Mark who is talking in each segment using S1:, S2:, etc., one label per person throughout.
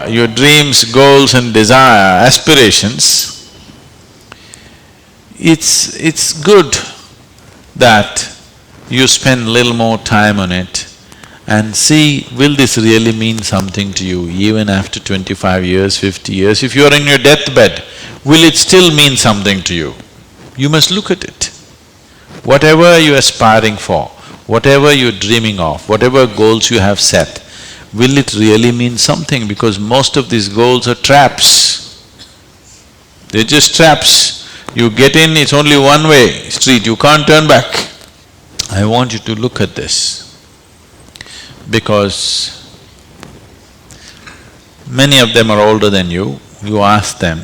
S1: your dreams, goals and desire, aspirations, it's good that you spend little more time on it and see, will this really mean something to you even after 25 years, 50 years? If you're in your deathbed, will it still mean something to you? You must look at it. Whatever you're aspiring for, whatever you're dreaming of, whatever goals you have set, will it really mean something? Because most of these goals are traps. They're just traps. You get in, it's only one-way street, you can't turn back. I want you to look at this, because many of them are older than you. You ask them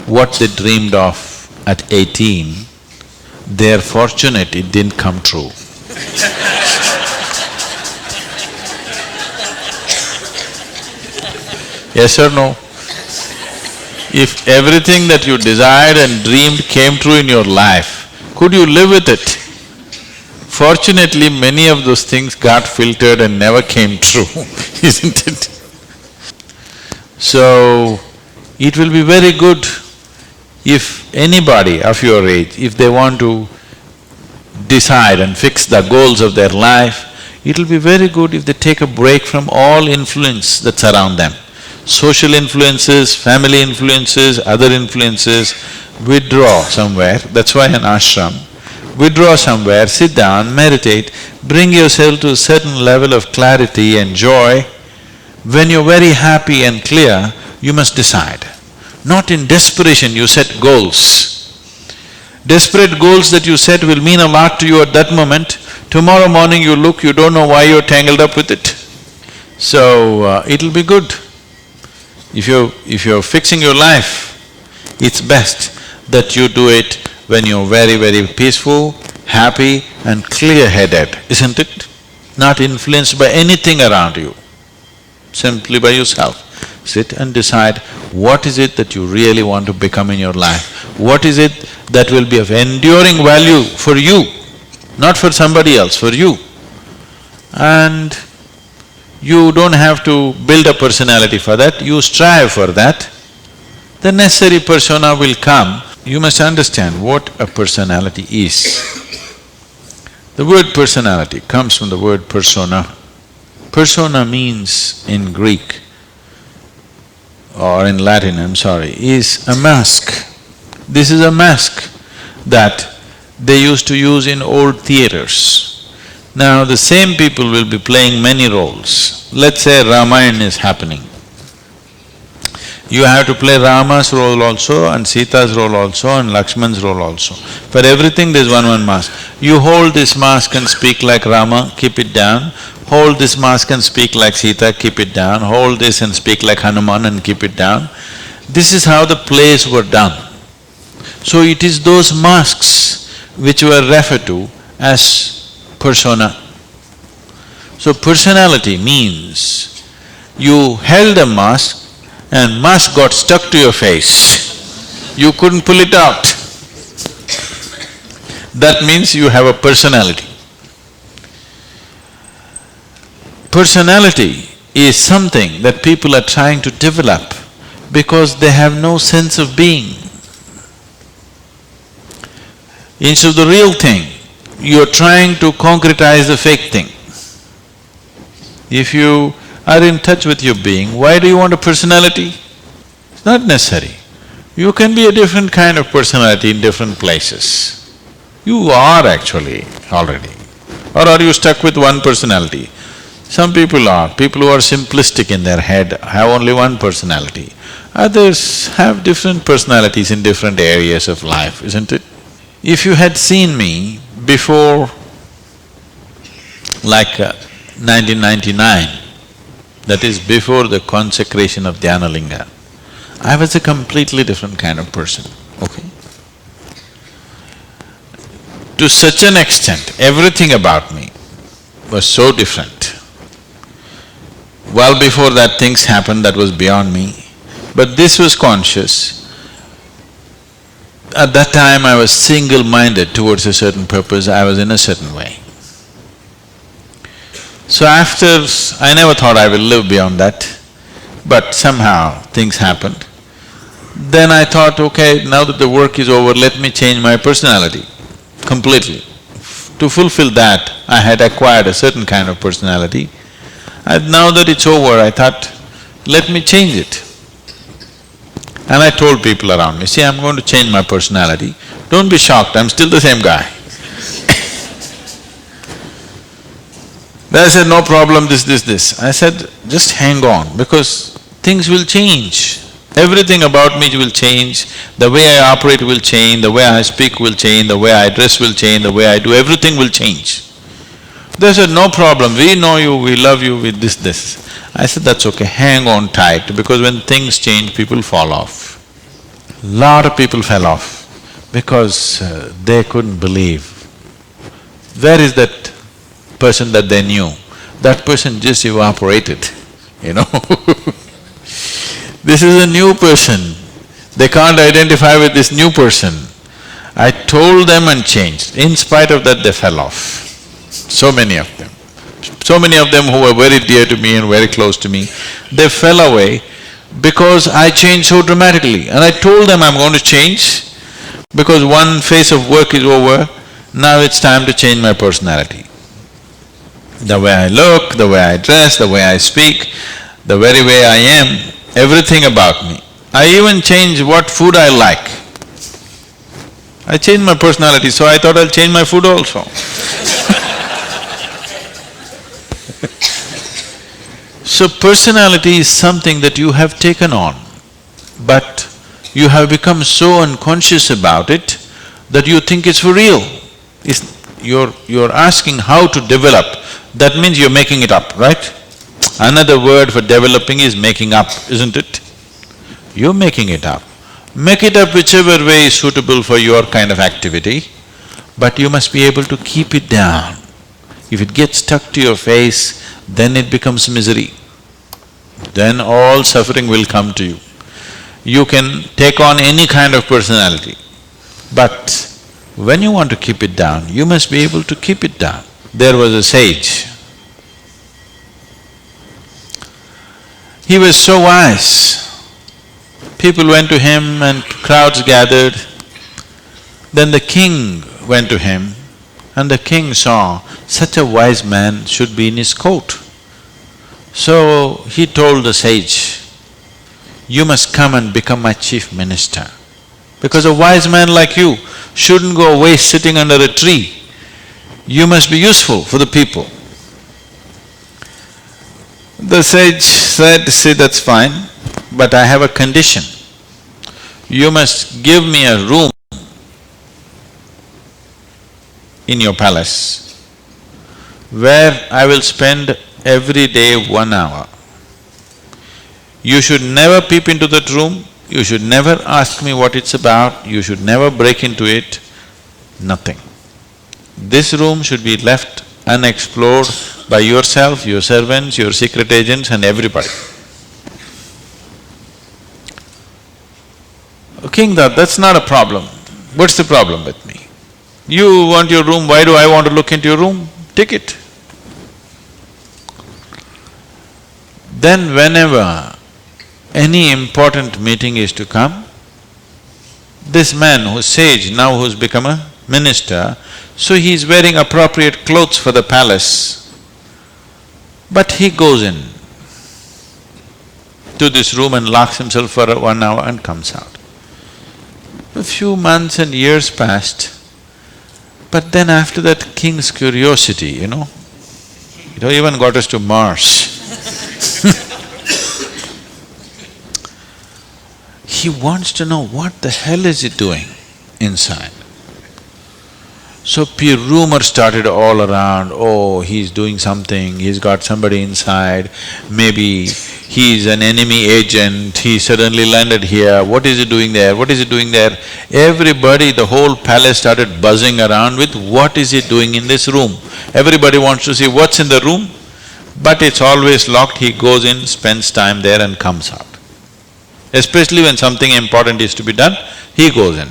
S1: what they dreamed of at 18, they're fortunate it didn't come true. Yes or no? If everything that you desired and dreamed came true in your life, could you live with it? Fortunately, many of those things got filtered and never came true, isn't it? So, it will be very good if anybody of your age, if they want to decide and fix the goals of their life, it will be very good if they take a break from all influence that surround them. Social influences, family influences, other influences, withdraw somewhere, that's why an ashram. Withdraw somewhere, sit down, meditate, bring yourself to a certain level of clarity and joy. When you're very happy and clear, you must decide. Not in desperation you set goals. Desperate goals that you set will mean a lot to you at that moment. Tomorrow morning you look, you don't know why you're tangled up with it. So, it'll be good. If you're fixing your life, it's best that you do it when you're very, very peaceful, happy and clear-headed, isn't it? Not influenced by anything around you, simply by yourself. Sit and decide what is it that you really want to become in your life. What is it that will be of enduring value for you, not for somebody else, for you. And you don't have to build a personality for that, you strive for that. The necessary persona will come. You must understand what a personality is. The word personality comes from the word persona. Persona means in Greek or in Latin, I'm sorry, is a mask. This is a mask that they used to use in old theaters. Now the same people will be playing many roles. Let's say Ramayana is happening. You have to play Rama's role also and Sita's role also and Lakshman's role also. For everything there's one mask. You hold this mask and speak like Rama, keep it down. Hold this mask and speak like Sita, keep it down. Hold this and speak like Hanuman and keep it down. This is how the plays were done. So it is those masks which were referred to as persona. So personality means you held a mask and mask got stuck to your face. You couldn't pull it out. That means you have a personality. Personality is something that people are trying to develop because they have no sense of being. Instead of the real thing, you're trying to concretize the fake thing. If you are in touch with your being, why do you want a personality? It's not necessary. You can be a different kind of personality in different places. You are actually already. Or are you stuck with one personality? Some people are. People who are simplistic in their head have only one personality. Others have different personalities in different areas of life, isn't it? If you had seen me before like 1999, that is before the consecration of Dhyanalinga, I was a completely different kind of person, okay? To such an extent, everything about me was so different. Well before that things happened that was beyond me, but this was conscious. At that time I was single-minded towards a certain purpose, I was in a certain way. So after… I never thought I will live beyond that. but somehow things happened. Then I thought, okay, now that the work is over, let me change my personality completely. To fulfill that, I had acquired a certain kind of personality. And now that it's over, I thought, let me change it. And I told people around me, see, I'm going to change my personality. Don't be shocked, I'm still the same guy. They said, no problem, this. I said, just hang on, because things will change. Everything about me will change, the way I operate will change, the way I speak will change, the way I dress will change, the way I do, everything will change. They said, no problem, we know you, we love you with this. I said, that's okay, hang on tight, because when things change, people fall off. Lot of people fell off because they couldn't believe. Where is that person that they knew? That person just evaporated, you know This is a new person, they can't identify with this new person. I told them and changed. In spite of that, they fell off, so many of them. So many of them who were very dear to me and very close to me, they fell away because I changed so dramatically. And I told them I'm going to change because one phase of work is over, now it's time to change my personality. The way I look, the way I dress, the way I speak, the very way I am, everything about me. I even changed what food I like. I changed my personality, so I thought I'll change my food also. So personality is something that you have taken on, but you have become so unconscious about it that you think it's for real. You're asking how to develop, that means you're making it up, right? Another word for developing is making up, isn't it? You're making it up. Make it up whichever way is suitable for your kind of activity, but you must be able to keep it down. If it gets stuck to your face, then it becomes misery. Then all suffering will come to you. You can take on any kind of personality, but when you want to keep it down, you must be able to keep it down. There was a sage. He was so wise. People went to him and crowds gathered. Then the king went to him and the king saw such a wise man should be in his court. So he told the sage, you must come and become my chief minister, because a wise man like you shouldn't go away sitting under a tree. You must be useful for the people. The sage said, see, that's fine, but I have a condition. You must give me a room in your palace where I will spend every day 1 hour. You should never peep into that room, you should never ask me what it's about, you should never break into it, nothing. This room should be left unexplored by yourself, your servants, your secret agents and everybody. King thought, that's not a problem. What's the problem with me? You want your room, why do I want to look into your room? Take it. Then whenever any important meeting is to come, this man who's sage, now who's become a minister, so he's wearing appropriate clothes for the palace, but he goes in to this room and locks himself for 1 hour and comes out. A few months and years passed, but then after that king's curiosity, it even got us to Mars. He wants to know what the hell is he doing inside. So rumor started all around, oh, he's doing something, he's got somebody inside, maybe he's an enemy agent, he suddenly landed here, what is he doing there, what is he doing there? Everybody, the whole palace started buzzing around with what is he doing in this room. Everybody wants to see what's in the room, but it's always locked, he goes in, spends time there and comes out. Especially when something important is to be done, he goes in.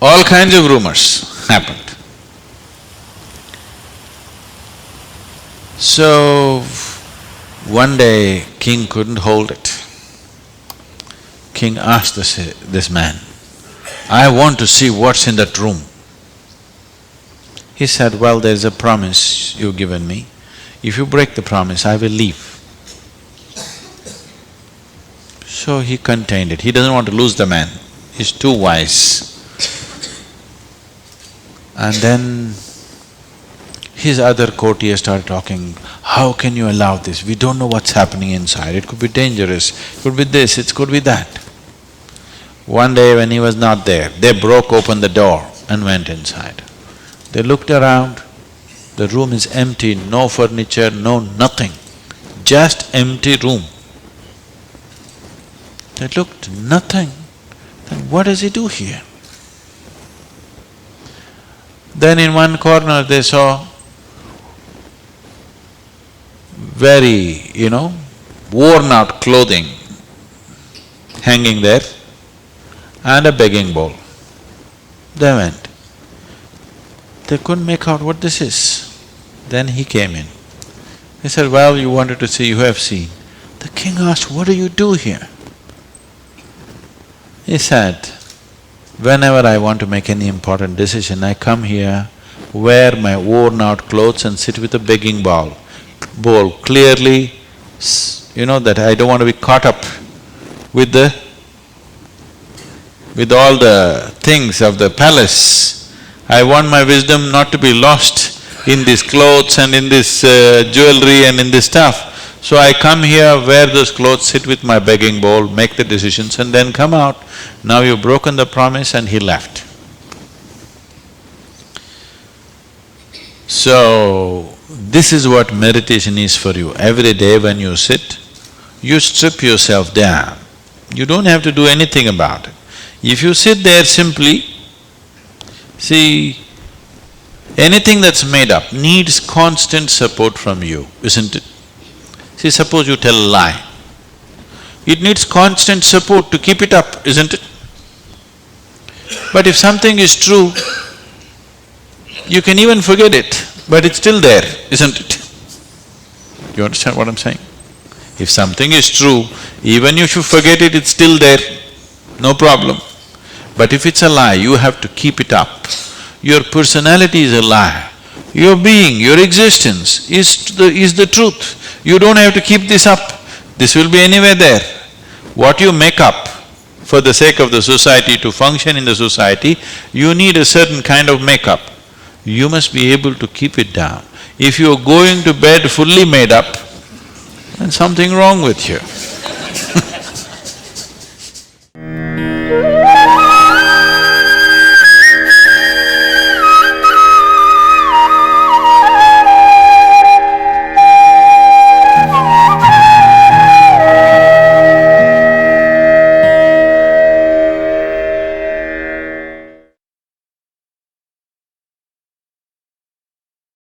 S1: All kinds of rumors happened. So, One day, king couldn't hold it. King asked this man, "I want to see what's in that room." He said, "Well, there's a promise you've given me. If you break the promise, I will leave." So he contained it. He doesn't want to lose the man. He's too wise. And then his other courtiers started talking, "How can you allow this? We don't know what's happening inside. It could be dangerous, it could be this, it could be that." One day when he was not there, they broke open the door and went inside. They looked around, the room is empty, no furniture, no nothing, just empty room. They looked, nothing. Then what does he do here? Then in one corner they saw very, worn out clothing hanging there and a begging bowl. They went. They couldn't make out what this is. Then he came in. He said, "Well, you wanted to see, you have seen." The king asked, "What do you do here?" He said, "Whenever I want to make any important decision, I come here, wear my worn out clothes and sit with a begging bowl, clearly, that I don't want to be caught up with all the things of the palace. I want my wisdom not to be lost in these clothes and in this jewelry and in this stuff. So I come here, wear those clothes, sit with my begging bowl, make the decisions and then come out. Now you've broken the promise," and he left. So, this is what meditation is for you. Every day when you sit, you strip yourself down. You don't have to do anything about it. If you sit there simply, see, anything that's made up needs constant support from you, isn't it? See, suppose you tell a lie. It needs constant support to keep it up, isn't it? But if something is true, you can even forget it, but it's still there, isn't it? You understand what I'm saying? If something is true, even if you forget it, it's still there, no problem. But if it's a lie, you have to keep it up. Your personality is a lie. Your being, your existence is the truth. You don't have to keep this up. This will be anywhere there. What you make up for the sake of the society, to function in the society, you need a certain kind of makeup. You must be able to keep it down. If you're going to bed fully made up, then something wrong with you.